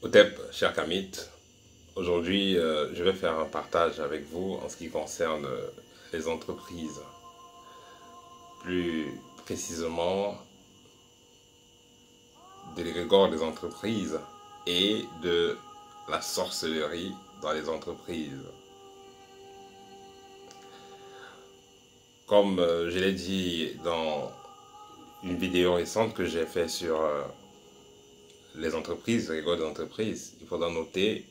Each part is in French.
Otep, cher Kamit, aujourd'hui je vais faire un partage avec vous en ce qui concerne les entreprises. Plus précisément, de l'égregore des entreprises et de la sorcellerie dans les entreprises. Comme je l'ai dit dans une vidéo récente que j'ai fait sur les entreprises, les règles des entreprises, il faudra noter,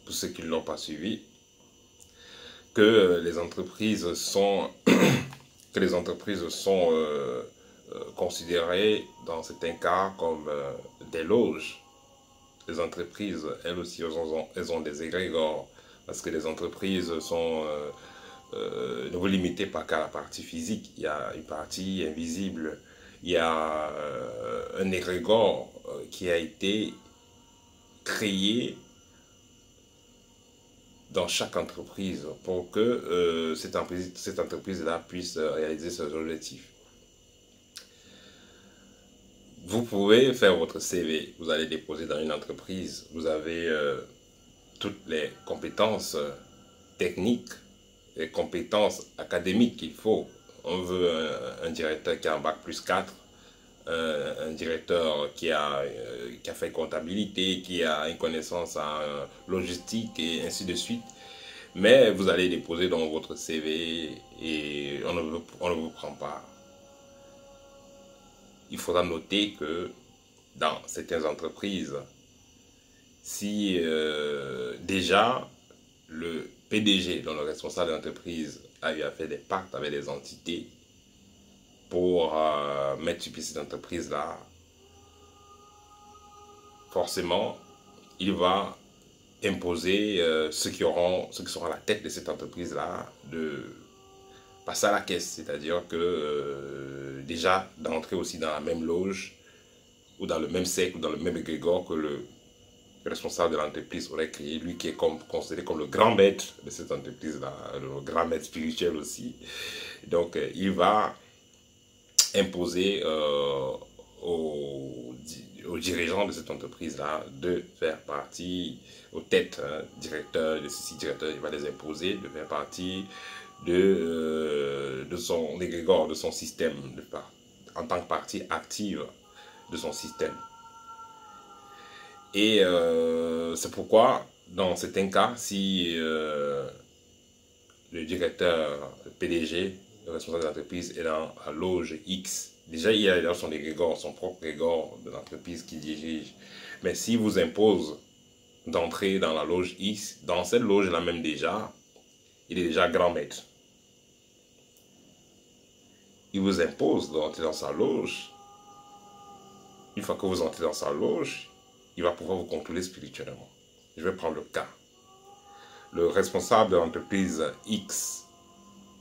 pour ceux qui ne l'ont pas suivi, que les entreprises sont, considérées dans certains cas comme des loges. Les entreprises, elles aussi, elles ont des égrégores, parce que les entreprises sont, ne vous limitez pas qu'à la partie physique, il y a une partie invisible, il y a un égrégore qui a été créé dans chaque entreprise pour que cette entreprise-là puisse réaliser ses objectifs. Vous pouvez faire votre CV, vous allez déposer dans une entreprise, vous avez toutes les compétences techniques, les compétences académiques qu'il faut. On veut un directeur qui a un bac plus 4, un directeur qui a fait comptabilité, qui a une connaissance en logistique et ainsi de suite. Mais vous allez déposer dans votre CV et on ne vous prend pas. Il faudra noter que dans certaines entreprises, si déjà le PDG, donc le responsable de l'entreprise, a eu à faire des pactes avec des entités pour mettre sur pied cette entreprise-là, forcément, il va imposer ceux qui seront à la tête de cette entreprise-là de passer à la caisse. C'est-à-dire que déjà d'entrer aussi dans la même loge ou dans le même cercle ou dans le même égrégore que le responsable de l'entreprise aurait créé, lui qui est considéré comme le grand maître de cette entreprise-là, le grand maître spirituel aussi. Donc il va imposer aux dirigeants de cette entreprise-là de faire partie, aux têtes, directeurs de ceci, directeurs, il va les imposer de faire partie de son égrégore, de son système, en tant que partie active de son système. Et c'est pourquoi, dans certains cas, si le directeur, le PDG, le responsable de l'entreprise est dans la loge X, déjà il a dans son égrégore, son propre égrégore de l'entreprise qui dirige. Mais s'il vous impose d'entrer dans la loge X, dans cette loge-là même déjà, il est déjà grand maître. Il vous impose d'entrer dans sa loge. Une fois que vous entrez dans sa loge, il va pouvoir vous contrôler spirituellement. Je vais prendre le cas. Le responsable de l'entreprise X,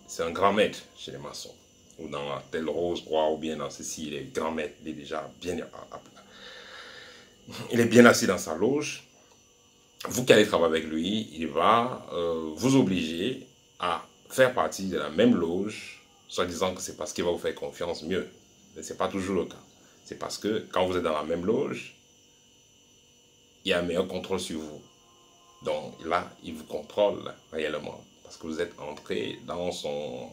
c'est un grand maître chez les maçons. Ou dans la telle rose roi, ou bien dans ceci, il est grand maître, il est déjà bien, il est bien assis dans sa loge. Vous qui allez travailler avec lui, il va vous obliger à faire partie de la même loge, soit disant que c'est parce qu'il va vous faire confiance mieux. Mais ce n'est pas toujours le cas. C'est parce que quand vous êtes dans la même loge, il y a un meilleur contrôle sur vous. Donc là, il vous contrôle réellement. Parce que vous êtes entré dans son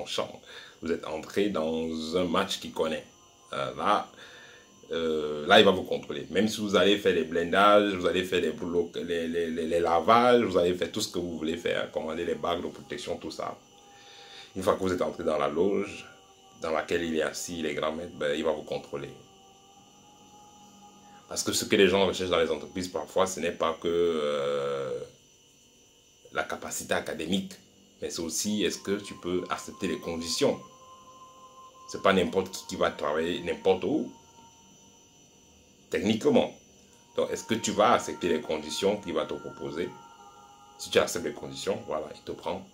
champ. Vous êtes entré dans un match qu'il connaît. Là, il va vous contrôler. Même si vous allez faire des blindages, vous allez faire les lavages, vous allez faire tout ce que vous voulez faire, commander les bagues de protection, tout ça. Une fois que vous êtes entré dans la loge, dans laquelle il est assis, les grands maîtres, il va vous contrôler. Parce que ce que les gens recherchent dans les entreprises, parfois, ce n'est pas que la capacité académique, mais c'est aussi, est-ce que tu peux accepter les conditions? C'est pas n'importe qui va travailler n'importe où, techniquement. Donc, est-ce que tu vas accepter les conditions qu'il va te proposer? Si tu acceptes les conditions, voilà, il te prend.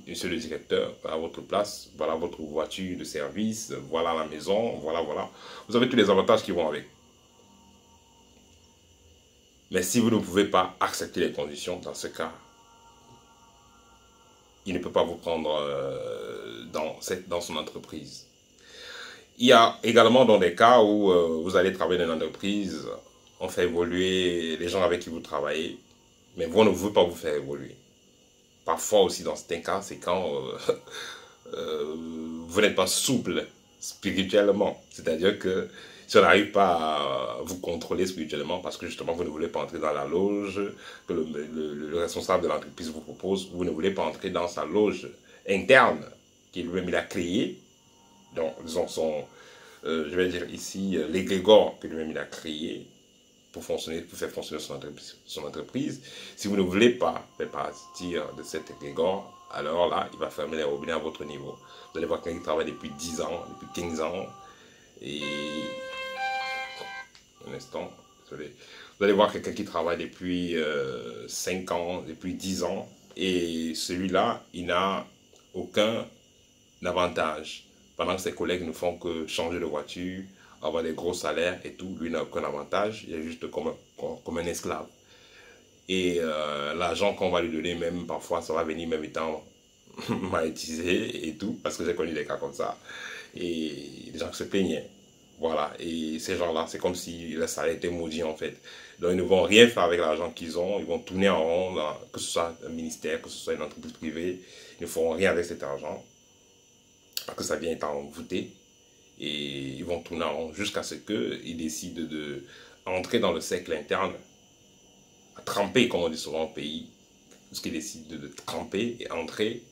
Monsieur le directeur, à votre place, voilà votre voiture de service, voilà la maison, voilà. Vous avez tous les avantages qui vont avec. Mais si vous ne pouvez pas accepter les conditions, dans ce cas, il ne peut pas vous prendre dans son entreprise. Il y a également dans des cas où vous allez travailler dans une entreprise, on fait évoluer les gens avec qui vous travaillez, mais on ne veut pas vous faire évoluer. Parfois aussi dans certains cas, c'est quand vous n'êtes pas souple spirituellement. C'est-à-dire que si on n'arrive pas à vous contrôler spirituellement, parce que justement vous ne voulez pas entrer dans la loge que le responsable de l'entreprise vous propose, vous ne voulez pas entrer dans sa loge interne qu'il lui-même il a créée, donc disons je vais dire ici, l'égrégore que lui-même il a créé pour faire fonctionner son entreprise. Si vous ne voulez pas faire partir de cet égrégore, alors là, il va fermer les robinets à votre niveau. Vous allez voir quelqu'un qui travaille depuis 10 ans, depuis 15 ans, et... Un instant, désolé. Vous allez voir quelqu'un qui travaille depuis 5 ans, depuis 10 ans, et celui-là, il n'a aucun avantage. Pendant que ses collègues ne font que changer de voiture, avoir des gros salaires et tout, lui n'a aucun avantage, il est juste comme un esclave. Et l'argent qu'on va lui donner, même parfois, ça va venir même étant monétisé et tout, parce que j'ai connu des cas comme ça, et des gens qui se plaignaient. Voilà, et ces gens-là, c'est comme si le salaire était maudit en fait. Donc ils ne vont rien faire avec l'argent qu'ils ont, ils vont tourner en rond, que ce soit un ministère, que ce soit une entreprise privée, ils ne feront rien avec cet argent, parce que ça vient être envoûté, et ils vont tourner en rond jusqu'à ce qu'ils décident d'entrer dans le cercle interne, à tremper, comme on dit souvent au pays, jusqu'ils décident de tremper et entrer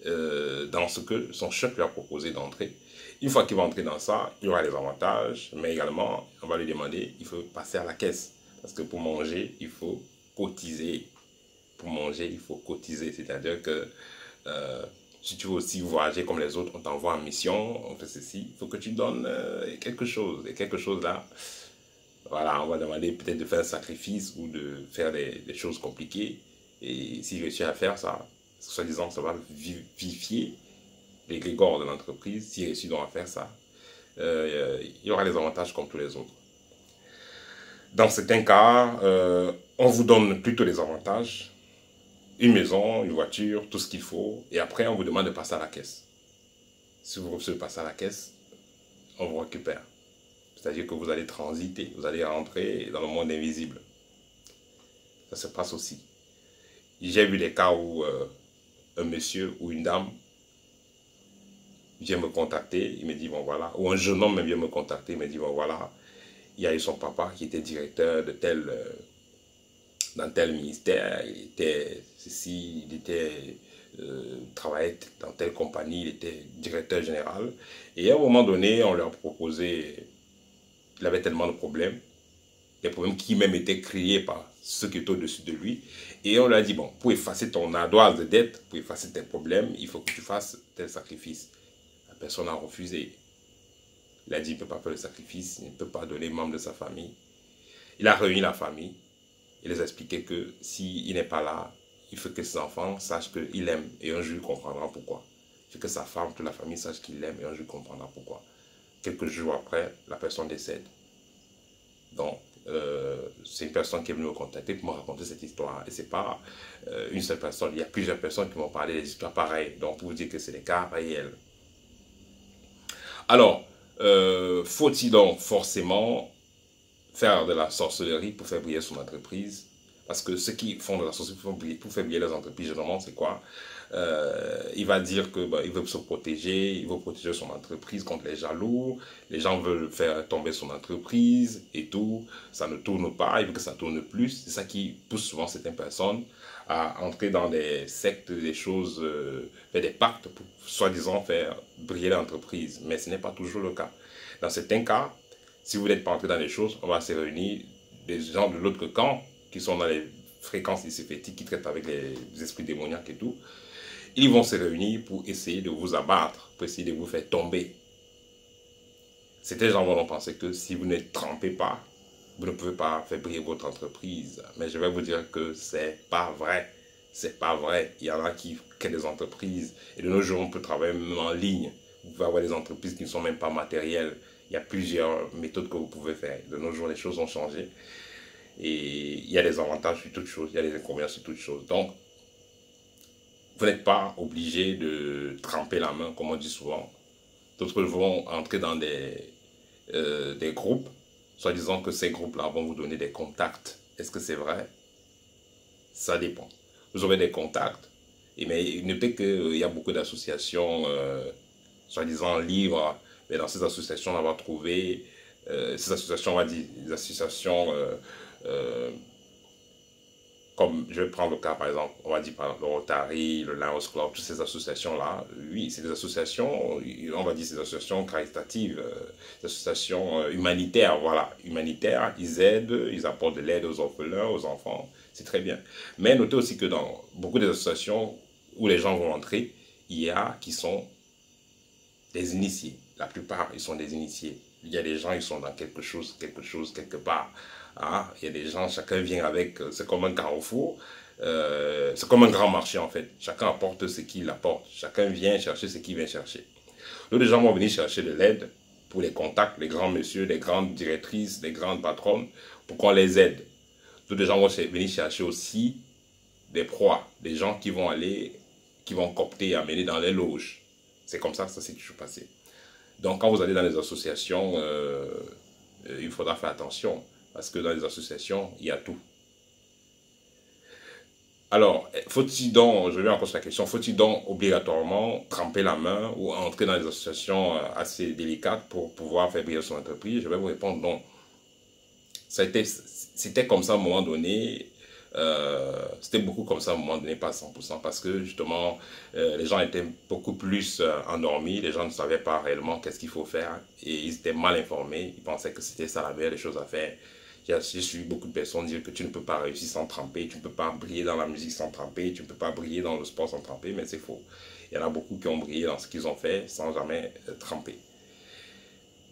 dans ce que son chef lui a proposé d'entrer. Une fois qu'il va entrer dans ça, il y aura des avantages, mais également, on va lui demander, il faut passer à la caisse. Parce que pour manger, il faut cotiser. Pour manger, il faut cotiser. C'est-à-dire que si tu veux aussi voyager comme les autres, on t'envoie en mission, on fait ceci, il faut que tu donnes quelque chose. Et quelque chose là, voilà, on va demander peut-être de faire un sacrifice ou de faire des choses compliquées. Et si je réussis à faire ça, soi-disant, ça va vivifier l'égrégore de l'entreprise. Si réussit donc à faire ça, il y aura les avantages comme tous les autres. Dans certains cas, on vous donne plutôt les avantages, une maison, une voiture, tout ce qu'il faut, et après on vous demande de passer à la caisse. Si vous refusez de passer à la caisse, on vous récupère. C'est-à-dire que vous allez transiter, vous allez rentrer dans le monde invisible. Ça se passe aussi. J'ai vu des cas où un monsieur ou une dame vient me contacter, il me dit bon voilà, ou un jeune homme même vient me contacter, il me dit bon voilà, il y a eu son papa qui était directeur de dans tel ministère, il était ceci, il était travaillait dans telle compagnie, il était directeur général, et à un moment donné, on leur a proposé, il avait tellement de problèmes, des problèmes qui même étaient créés par ceux qui étaient au-dessus de lui, et on lui a dit bon, pour effacer ton ardoise de dette, pour effacer tes problèmes, il faut que tu fasses tel sacrifice. La personne a refusé. Il a dit qu'il ne peut pas faire le sacrifice, il ne peut pas donner membre de sa famille. Il a réuni la famille. Il les a expliqué que s'il n'est pas là, il faut que ses enfants sachent qu'il aime et un jour il comprendra pourquoi. Il faut que sa femme, toute la famille sache qu'il l'aime et un jour il comprendra pourquoi. Quelques jours après, la personne décède. Donc, c'est une personne qui est venue me contacter pour me raconter cette histoire. Et ce n'est pas une seule personne. Il y a plusieurs personnes qui m'ont parlé des histoires pareilles. Donc, pour vous dire que c'est des cas réels. Alors, faut-il donc forcément faire de la sorcellerie pour faire briller son entreprise? Parce que ceux qui font de la sorcellerie pour faire briller leurs entreprises, généralement, c'est quoi? Il va dire que il veut se protéger, il veut protéger son entreprise contre les jaloux, les gens veulent faire tomber son entreprise et tout, ça ne tourne pas, il veut que ça tourne plus. C'est ça qui pousse souvent certaines personnes à entrer dans des sectes, des choses, faire des pactes pour soi-disant faire briller l'entreprise. Mais ce n'est pas toujours le cas. Dans certains cas, si vous n'êtes pas entré dans les choses, on va se réunir des gens de l'autre camp qui sont dans les fréquences lycéphétiques, qui traitent avec les esprits démoniaques et tout. Ils vont se réunir pour essayer de vous abattre, pour essayer de vous faire tomber. Certains gens vont penser que si vous ne trempez pas, vous ne pouvez pas faire briller votre entreprise. Mais je vais vous dire que c'est pas vrai. C'est pas vrai. Il y en a qui créent des entreprises. Et de nos jours, on peut travailler même en ligne. Vous pouvez avoir des entreprises qui ne sont même pas matérielles. Il y a plusieurs méthodes que vous pouvez faire. De nos jours, les choses ont changé. Et il y a des avantages sur toutes choses. Il y a des inconvénients sur toutes choses. Donc, vous n'êtes pas obligé de tremper la main, comme on dit souvent. D'autres vont entrer dans des groupes, soi-disant que ces groupes-là vont vous donner des contacts. Est-ce que c'est vrai? Ça dépend. Vous aurez des contacts, mais notez qu'il y a beaucoup d'associations, soi-disant libres, mais dans ces associations, on va trouver, ces associations, on va dire, des associations euh, comme, je vais prendre le cas par exemple, on va dire par exemple le Rotary, le Lions Club, toutes ces associations-là, oui, c'est des associations, on va dire ces associations caritatives, des associations humanitaires, voilà, humanitaires, ils aident, ils apportent de l'aide aux orphelins, aux enfants, c'est très bien. Mais notez aussi que dans beaucoup des associations où les gens vont entrer, il y a qui sont des initiés. La plupart, ils sont des initiés. Il y a des gens, ils sont dans quelque chose, quelque part. Hein? Il y a des gens, chacun vient avec, c'est comme un carrefour, c'est comme un grand marché en fait. Chacun apporte ce qu'il apporte. Chacun vient chercher ce qu'il vient chercher. D'autres gens vont venir chercher de l'aide pour les contacts, les grands messieurs, les grandes directrices, les grandes patronnes, pour qu'on les aide. D'autres gens vont venir chercher aussi des proies, des gens qui vont aller, qui vont copter et amener dans les loges. C'est comme ça que ça s'est toujours passé. Donc quand vous allez dans les associations, il faudra faire attention, parce que dans les associations, il y a tout. Alors, faut-il donc, je vais encore sur la question, faut-il donc obligatoirement tremper la main ou entrer dans des associations assez délicates pour pouvoir faire briller son entreprise? Je vais vous répondre non. C'était comme ça à un moment donné, c'était beaucoup comme ça à un moment donné, pas à 100%, parce que justement, les gens étaient beaucoup plus endormis, les gens ne savaient pas réellement qu'est-ce qu'il faut faire, et ils étaient mal informés, ils pensaient que c'était ça la meilleure des choses à faire. J'ai suivi beaucoup de personnes dire que tu ne peux pas réussir sans tremper, tu ne peux pas briller dans la musique sans tremper, tu ne peux pas briller dans le sport sans tremper, mais c'est faux. Il y en a beaucoup qui ont brillé dans ce qu'ils ont fait sans jamais tremper.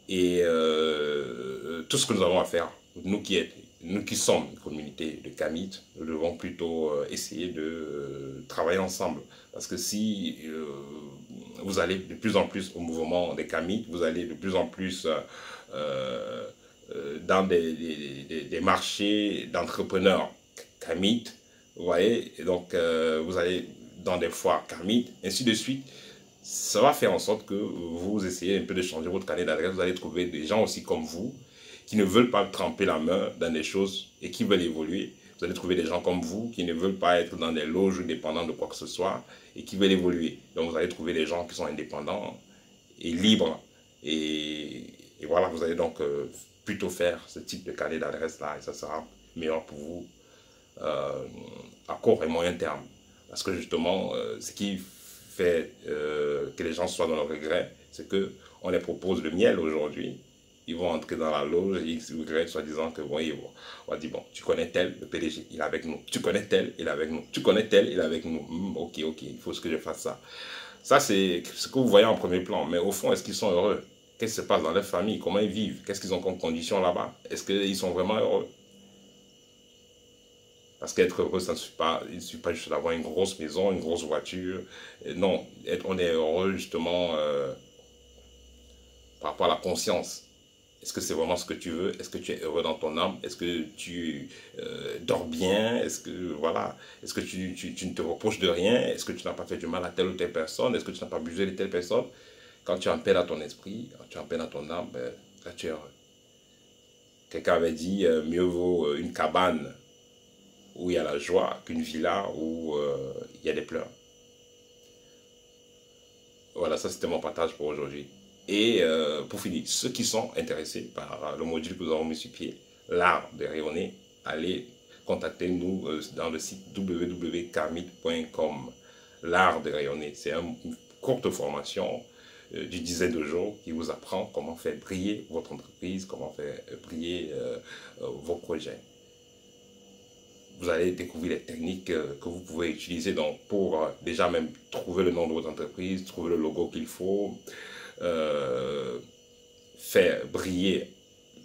Et tout ce que nous avons à faire, nous qui sommes une communauté de Kamites, nous devons plutôt essayer de travailler ensemble. Parce que si vous allez de plus en plus au mouvement des Kamites, vous allez de plus en plus dans des marchés d'entrepreneurs Kamites, vous voyez, et donc vous allez dans des foires Kamites, ainsi de suite. Ça va faire en sorte que vous essayez un peu de changer votre carnet d'adresse. Vous allez trouver des gens aussi comme vous qui ne veulent pas tremper la main dans des choses et qui veulent évoluer. Vous allez trouver des gens comme vous qui ne veulent pas être dans des loges dépendants de quoi que ce soit et qui veulent évoluer. Donc vous allez trouver des gens qui sont indépendants et libres. Et voilà, vous allez donc plutôt faire ce type de carnet d'adresse-là et ça sera meilleur pour vous à court et moyen terme. Parce que justement, ce qui fait que les gens soient dans le regret, c'est qu'on les propose le miel aujourd'hui. Ils vont entrer dans la loge X, Y, soi-disant que, bon, on va dire, bon, tu connais tel, le PDG, il est avec nous. Tu connais tel, il est avec nous. Tu connais tel, il est avec nous. Ok, il faut que je fasse ça. Ça, c'est ce que vous voyez en premier plan. Mais au fond, est-ce qu'ils sont heureux? Qu'est-ce qui se passe dans leur famille? Comment ils vivent? Qu'est-ce qu'ils ont comme conditions là-bas? Est-ce qu'ils sont vraiment heureux? Parce qu'être heureux, ça ne suffit pas juste d'avoir une grosse maison, une grosse voiture. Non, on est heureux justement par rapport à la conscience. Est-ce que c'est vraiment ce que tu veux? Est-ce que tu es heureux dans ton âme? Est-ce que tu dors bien? Est-ce que, voilà, est-ce que tu ne te reproches de rien? Est-ce que tu n'as pas fait du mal à telle ou telle personne? Est-ce que tu n'as pas abusé de telle personne? Quand tu es en paix dans ton esprit, quand tu es en paix dans ton âme, ben, là tu es heureux. Quelqu'un avait dit, mieux vaut une cabane où il y a la joie qu'une villa où il y a des pleurs. Voilà, ça c'était mon partage pour aujourd'hui. Et pour finir, ceux qui sont intéressés par le module que nous avons mis sur pied, l'art de rayonner, allez contacter nous dans le site www.karmit.com. L'art de rayonner, c'est une courte formation d'une dizaine de jours qui vous apprend comment faire briller votre entreprise, comment faire briller vos projets. Vous allez découvrir les techniques que vous pouvez utiliser donc, pour déjà même trouver le nom de votre entreprise, trouver le logo qu'il faut, faire briller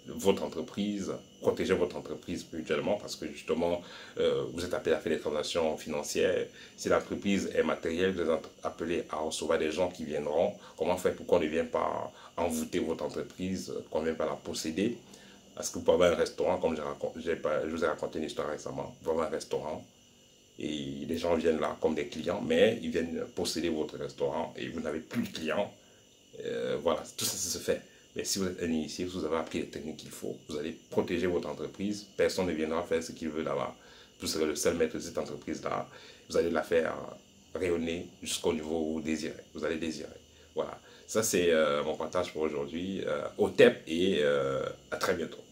votre entreprise, protéger votre entreprise spirituellement parce que justement, vous êtes appelé à faire des transactions financières. Si l'entreprise est matérielle, vous êtes appelé à recevoir des gens qui viendront. Comment faire pour qu'on ne vienne pas envoûter votre entreprise, qu'on ne vienne pas la posséder? Parce que vous pouvez avoir un restaurant, comme je vous ai raconté une histoire récemment, vous pouvez avoir un restaurant et les gens viennent là comme des clients, mais ils viennent posséder votre restaurant et vous n'avez plus de clients. Voilà, tout ça, ça se fait. Mais si vous êtes un initié, vous avez appris les techniques qu'il faut, vous allez protéger votre entreprise, personne ne viendra faire ce qu'il veut là-bas. Vous serez le seul maître de cette entreprise-là. Vous allez la faire rayonner jusqu'au niveau où vous désirez. Vous allez désirer. Voilà. Ça, c'est mon partage pour aujourd'hui. Au TEP et à très bientôt.